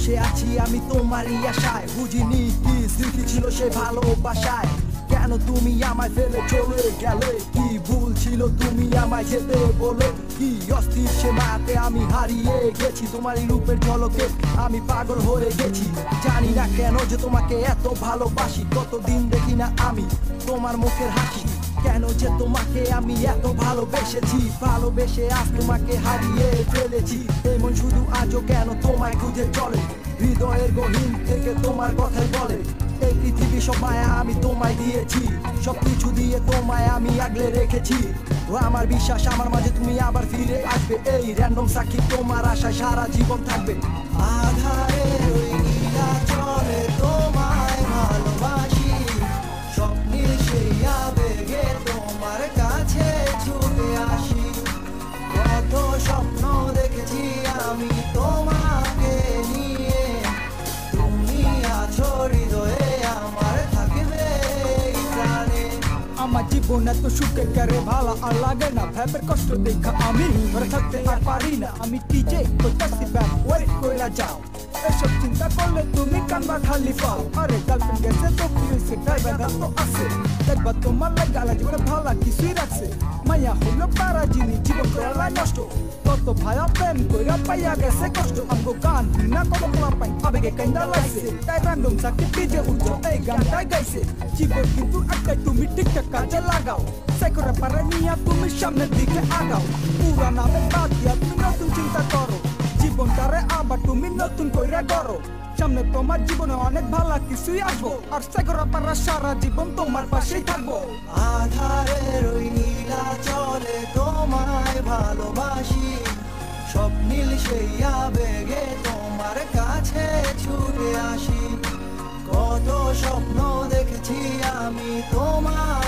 বসে আছি আমি তোমারই আশায়, বুঝিনি কি স্মৃতি ছিল সে ভালোবাসায়। কেন তুমি আমায় ফেলে চলে গেলে, কি ভুল ছিল তুমি আমায় যেতে বলে, কি অস্থির সে মায়াতে আমি হারিয়ে গেছি, তোমারই রূপের ঝলকে আমি পাগল হয়ে গেছি। জানি না কেন যে তোমাকে এত ভালোবাসি, কতদিন দেখি না আমি তোমার মুখের হাসি। কেন যে তোমাকে আমি এত ভালোবেসেছি, ভালোবেসে আজ তোমাকে হারিয়ে ফেলেছি। এমন শুধু আজও কেন তোমায় খুঁজে চলে, হৃদয়ের গহীন থেকে তোমার কথাই বলে। এই পৃথিবী সব মায়া আমি তোমায় দিয়েছি, সবকিছু দিয়ে তোমায় আমি আগলে রেখেছি। ও আমার বিশ্বাস আমার মাঝে তুমি আবার ফিরে আসবে, এই র্যান্ডম সাক্ষী তোমার আশায় সারা জীবন থাকবে। আধারের ওই নীলাচলে তোমায় ভালোবাসি, স্বপ্নের সেই আবেগে তোমার কাছে ছুটে আসি। কত স্বপ্ন দেখেছি আমি তোমাকে নিয়ে, তুমি আছো হৃদয়ে আমার থাকবে এই প্রাণে। আমার জীবন এত সুখের কারে ভালো আর লাগে না, ভেবের কষ্ট দেখা আমি ধরে থাকতে আর পারি না। আমি টিজে করতেছি ব্যাক ওয়েট কইরা যাও, এসব চিন্তা করলে তুমি কানবা খালি পাও। আরে গার্লফ্রেন্ড গেছে তো কি হয়েছে, ড্রাইভার তো আছে, দেখবা তোমার লাগা জীবনে ভালো কিছুই রাখছে। মায়া হলো পারা জিনিস জীবন করা নষ্ট, কত ভাইয়া প্রেম কইরা পাইয়া গেছে কষ্ট। আমগো গান না কত পোলা পাই আবেগে কান্দা লাইছে, তাই র্যান্ডম সাকি টিজে উঠো এই গানটাই গাইছে। জীবন কিন্তু একটাই তুমি ঠিকঠাক কাজে লাগাও, সাইকোরা পারে নিয়া তুমি সামনের দিকে আগাও। পুরা নামে বাদ দিয়া তুমি নতুন চিন্তা করো, জীবনটারে আবার তুমি নতুন কইরা করো। সামনে তোমার জীবনে অনেক ভালো কিছুই আসবো, আর সাইকোরা পারা সারা জীবন তোমার পাশেই থাকবো। আধারের ওই নীলাচলে তোমায় ভালোবাসি, স্বপ্নিল সেই আবেগে তোমার কাছে ছুটে আসি। কত স্বপ্ন দেখেছি আমি তোমার